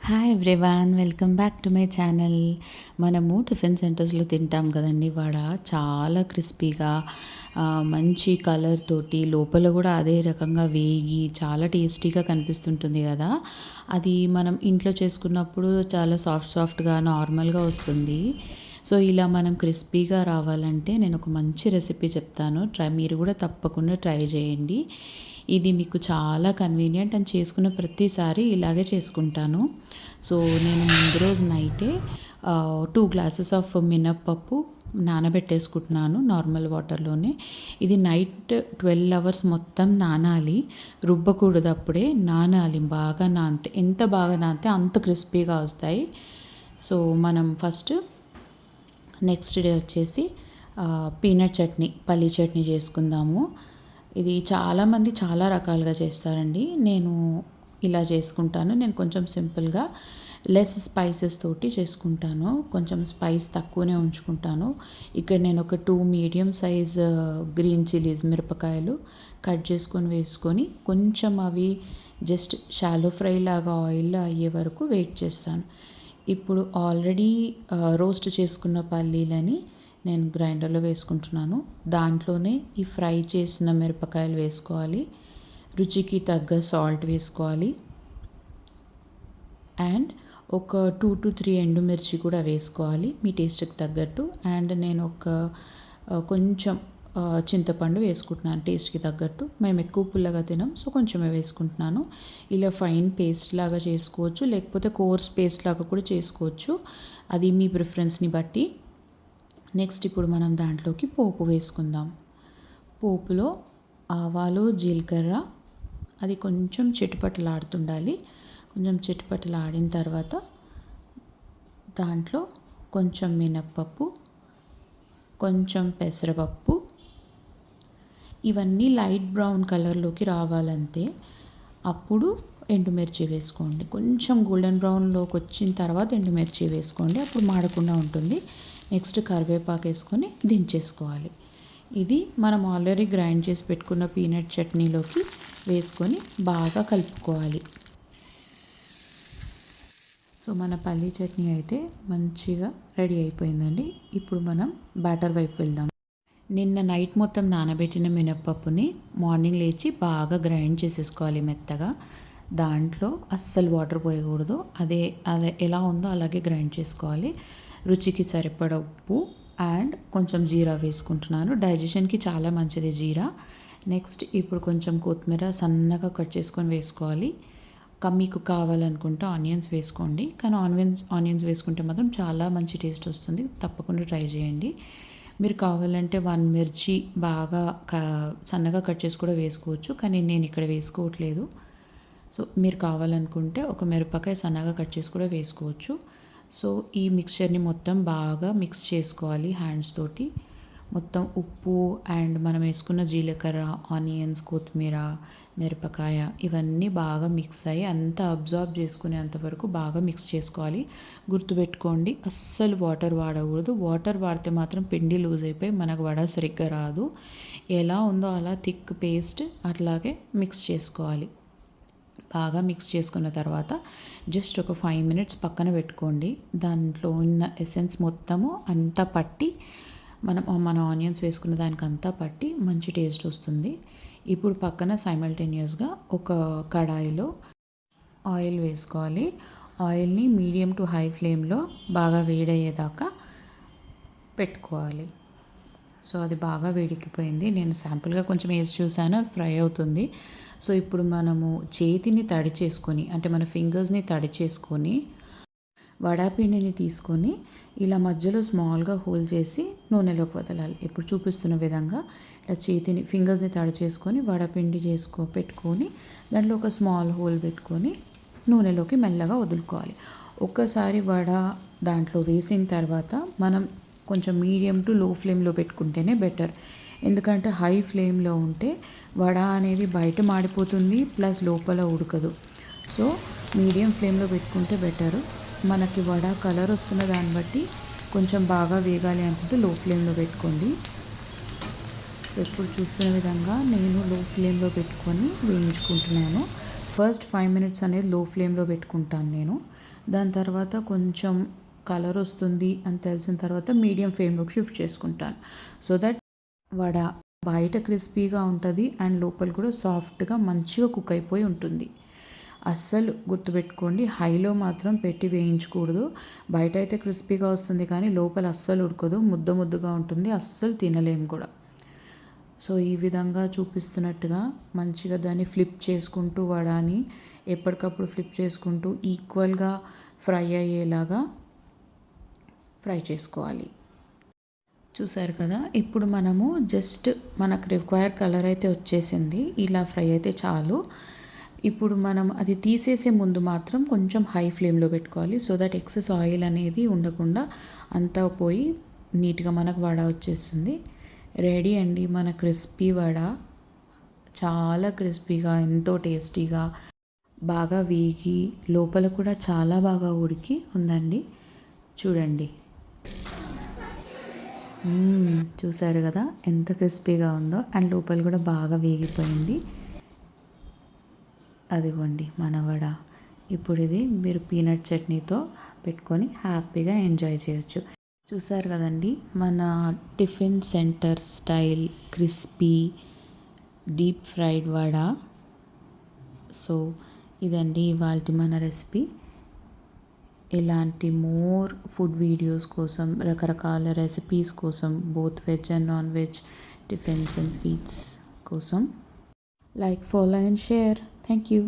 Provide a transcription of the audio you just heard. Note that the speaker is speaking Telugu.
Hi everyone, welcome back to my channel. మనము టిఫిన్ సెంటర్స్లో తింటాం కదండి వడ. చాలా క్రిస్పీగా మంచి కలర్ తోటి లోపల కూడా అదే రకంగా వేగి చాలా టేస్టీగా కనిపిస్తుంటుంది కదా. అది మనం ఇంట్లో చేసుకున్నప్పుడు చాలా సాఫ్ట్గా నార్మల్గా వస్తుంది. సో ఇలా మనం క్రిస్పీగా రావాలంటే నేను ఒక మంచి రెసిపీ చెప్తాను. మీరు కూడా తప్పకుండా ట్రై చేయండి. ఇది మీకు చాలా కన్వీనియంట్ అండ్ చేసుకున్న ప్రతిసారి ఇలాగే చేసుకుంటాను. సో నేను ముందు రోజు నైటే 2 గ్లాసెస్ ఆఫ్ మినప్పప్పు నానబెట్టేసుకుంటున్నాను నార్మల్ వాటర్లోనే. ఇది నైట్ 12 అవర్స్ మొత్తం నానాలి, రుబ్బకూడదు, అప్పుడే నానాలి. బాగా నానితే ఎంత బాగా నానితే అంత క్రిస్పీగా వస్తాయి. సో మనం ఫస్ట్ నెక్స్ట్ డే వచ్చేసి పీనట్ చట్నీ, పల్లీ చట్నీ చేసుకుందాము. ఇది చాలామంది చాలా రకాలుగా చేస్తారండి. నేను ఇలా చేసుకుంటాను. నేను కొంచెం సింపుల్గా లెస్ స్పైసెస్ తోటి చేసుకుంటాను. కొంచెం స్పైస్ తక్కువనే ఉంచుకుంటాను. ఇక్కడ నేను ఒక 2 మీడియం సైజ్ గ్రీన్ చిల్లీస్, మిరపకాయలు కట్ చేసుకొని వేసుకొని కొంచెం అవి జస్ట్ షాలో ఫ్రై లాగా ఆయిల్లో అయ్యే వరకు వెయిట్ చేస్తాను. ఇప్పుడు ఆల్రెడీ రోస్ట్ చేసుకున్న పల్లీలని నేను గ్రైండర్లో వేసుకుంటున్నాను. దాంట్లోనే ఈ ఫ్రై చేసిన మిరపకాయలు వేసుకోవాలి. రుచికి తగ్గ సాల్ట్ వేసుకోవాలి. అండ్ ఒక 2 to 3 ఎండుమిర్చి కూడా వేసుకోవాలి మీ టేస్ట్కి తగ్గట్టు. అండ్ నేను ఒక కొంచెం చింతపండు వేసుకుంటున్నాను టేస్ట్కి తగ్గట్టు. మేము ఎక్కువ పుల్లగా తినాం, సో కొంచెమే వేసుకుంటున్నాను. ఇలా ఫైన్ పేస్ట్ లాగా చేసుకోవచ్చు, లేకపోతే కోర్స్ పేస్ట్ లాగా కూడా చేసుకోవచ్చు. అది మీ ప్రిఫరెన్స్ని బట్టి. నెక్స్ట్ ఇప్పుడు మనం దాంట్లోకి పోపు వేసుకుందాం. పోపులో ఆవాలు, జీలకర్ర అది కొంచెం చిటపటలాడుతుండాలి. కొంచెం చిటపటలాడిన తర్వాత దాంట్లో కొంచెం మినప్పప్పు, కొంచెం పెసరపప్పు, ఇవన్నీ లైట్ బ్రౌన్ కలర్లోకి రావాలంతే. అప్పుడు ఎండుమిర్చి వేసుకోండి. కొంచెం గోల్డెన్ బ్రౌన్లోకి వచ్చిన తర్వాత ఎండుమిర్చి వేసుకోండి, అప్పుడు మాడకుండా ఉంటుంది. నెక్స్ట్ కరివేపాకు వేసుకొని దించేసుకోవాలి. ఇది మనం ఆల్రెడీ గ్రైండ్ చేసి పెట్టుకున్న పీనట్ చట్నీలోకి వేసుకొని బాగా కలుపుకోవాలి. సో మన పల్లీ చట్నీ అయితే మంచిగా రెడీ అయిపోయిందండి. ఇప్పుడు మనం బ్యాటర్ వైపు వెళ్దాం. నిన్న నైట్ మొత్తం నానబెట్టిన మినప్పప్పుని మార్నింగ్ లేచి బాగా గ్రైండ్ చేసేసుకోవాలి మెత్తగా. దాంట్లో అస్సలు వాటర్ పోయకూడదు. అదే ఎలా ఉందో అలాగే గ్రైండ్ చేసుకోవాలి. రుచికి సరిపడ ఉప్పు అండ్ కొంచెం జీరా వేసుకుంటున్నాను. డైజెషన్కి చాలా మంచిది జీరా. నెక్స్ట్ ఇప్పుడు కొంచెం కొత్తిమీర సన్నగా కట్ చేసుకొని వేసుకోవాలి. మీకు కావాలనుకుంటే ఆనియన్స్ వేసుకోండి, కానీ ఆనియన్స్ వేసుకుంటే మాత్రం చాలా మంచి టేస్ట్ వస్తుంది. తప్పకుండా ట్రై చేయండి. మీరు కావాలంటే 1 మిర్చి బాగా సన్నగా కట్ చేసి కూడా వేసుకోవచ్చు, కానీ నేను ఇక్కడ వేసుకోవట్లేదు. సో మీరు కావాలనుకుంటే ఒక మిరపకాయ సన్నగా కట్ చేసి కూడా వేసుకోవచ్చు. సో ఈ మిక్చర్ని మొత్తం బాగా మిక్స్ చేసుకోవాలి హ్యాండ్స్ తోటి. మొత్తం ఉప్పు అండ్ మనం వేసుకున్న జీలకర్ర, ఆనియన్స్, కొత్తిమీర, మిరపకాయ ఇవన్నీ బాగా మిక్స్ అయ్యి అంతా అబ్జార్బ్ చేసుకునేంత వరకు బాగా మిక్స్ చేసుకోవాలి. గుర్తుపెట్టుకోండి, అస్సలు వాటర్ వాడకూడదు. వాటర్ వాడితే మాత్రం పిండి లూజ్ అయిపోయి మనకు వడ సరిగ్గా రాదు. ఎలా ఉందో అలా థిక్ పేస్ట్ అట్లాగే మిక్స్ చేసుకోవాలి. బాగా మిక్స్ చేసుకున్న తర్వాత జస్ట్ ఒక 5 minutes పక్కన పెట్టుకోండి. దాంట్లో ఉన్న ఎసెన్స్ మొత్తము అంతా పట్టి మన ఆనియన్స్ వేసుకున్న దానికి అంతా పట్టి మంచి టేస్ట్ వస్తుంది. ఇప్పుడు పక్కన సైమల్టేనియస్గా ఒక కడాయిలో ఆయిల్ వేసుకోవాలి. ఆయిల్ని మీడియం టు హై ఫ్లేమ్లో బాగా వేడయ్యేదాకా పెట్టుకోవాలి. సో అది బాగా వేడెక్కిపోయింది. నేను శాంపుల్గా కొంచెం వేసి చూసాను, ఫ్రై అవుతుంది. సో ఇప్పుడు మనము చేతిని తడి చేసుకొని, అంటే మన ఫింగర్స్ని తడి చేసుకొని వడాపిండిని తీసుకొని ఇలా మధ్యలో స్మాల్గా హోల్ చేసి నూనెలోకి వదలాలి. ఇప్పుడు చూపిస్తున్న విధంగా ఇలా చేతిని ఫింగర్స్ని తడి చేసుకొని వడపిండి పెట్టుకొని దాంట్లో ఒక స్మాల్ హోల్ పెట్టుకొని నూనెలోకి మెల్లగా వదులుకోవాలి. ఒక్కసారి వడ దాంట్లో వేసిన తర్వాత మనం కొంచెం మీడియం టు లో ఫ్లేమ్లో పెట్టుకుంటేనే బెటర్. ఎందుకంటే హై ఫ్లేమ్లో ఉంటే వడ అనేది బయట మాడిపోతుంది, ప్లస్ లోపల ఉడకదు. సో మీడియం ఫ్లేమ్లో పెట్టుకుంటే బెటరు. మనకి వడ కలర్ వస్తున్న దాన్ని బట్టి కొంచెం బాగా వేగాలి అనుకుంటే లో ఫ్లేమ్లో పెట్టుకోండి. ఎప్పుడు చూస్తున్న విధంగా నేను లో ఫ్లేమ్లో పెట్టుకొని వేయించుకుంటున్నాను. ఫస్ట్ 5 మినిట్స్ అనేది లో ఫ్లేమ్లో పెట్టుకుంటాను నేను. దాని తర్వాత కొంచెం కలర్ వస్తుంది అని తెలిసిన తర్వాత మీడియం ఫ్లేమ్లోకి షిఫ్ట్ చేసుకుంటాను. సో దట్ వడ బయట క్రిస్పీగా ఉంటుంది అండ్ లోపల కూడా సాఫ్ట్గా మంచిగా కుక్ అయిపోయి ఉంటుంది. అస్సలు గుర్తుపెట్టుకోండి, హైలో మాత్రం పెట్టి వేయించకూడదు. బయట అయితే క్రిస్పీగా వస్తుంది కానీ లోపల అస్సలు ఉడకదు, ముద్ద ముద్దగా ఉంటుంది, అస్సలు తినలేము కూడా. సో ఈ విధంగా చూపిస్తున్నట్టుగా మంచిగా దాన్ని ఫ్లిప్ చేసుకుంటూ వడాని ఎప్పటికప్పుడు ఫ్లిప్ చేసుకుంటూ ఈక్వల్గా ఫ్రై అయ్యేలాగా ఫ్రై చేసుకోవాలి. చూసారు కదా, ఇప్పుడు మనము జస్ట్ మనకు రిక్వైర్ కలర్ అయితే వచ్చేసింది. ఇలా ఫ్రై అయితే చాలు. ఇప్పుడు మనం అది తీసేసే ముందు మాత్రం కొంచెం హై ఫ్లేమ్లో పెట్టుకోవాలి. సో దట్ ఎక్సెస్ ఆయిల్ అనేది ఉండకుండా అంతా పోయి నీట్గా మనకు వడ వచ్చేస్తుంది. రెడీ అండి మన క్రిస్పీ వడ. చాలా క్రిస్పీగా, ఎంతో టేస్టీగా, బాగా వేగి లోపల కూడా చాలా బాగా ఉడికి ఉందండి. చూడండి, చూసారు కదా ఎంత క్రిస్పీగా ఉందో అండ్ లోపల కూడా బాగా వేగిపోయింది. అదిగోండి మన వడ. ఇప్పుడు ఇది మీరు పీనట్ చట్నీతో పెట్టుకొని హ్యాపీగా ఎంజాయ్ చేయొచ్చు. చూసారు కదండి మన tiffin centre style crispy deep fried vada. So ఇదండి ఇవాల్టి మన రెసిపీ. ఇలాంటి మోర్ ఫుడ్ వీడియోస్ కోసం, రకరకాల రెసిపీస్ కోసం, both veg and non veg tiffins and sweets కోసం like, follow and share. Thank you.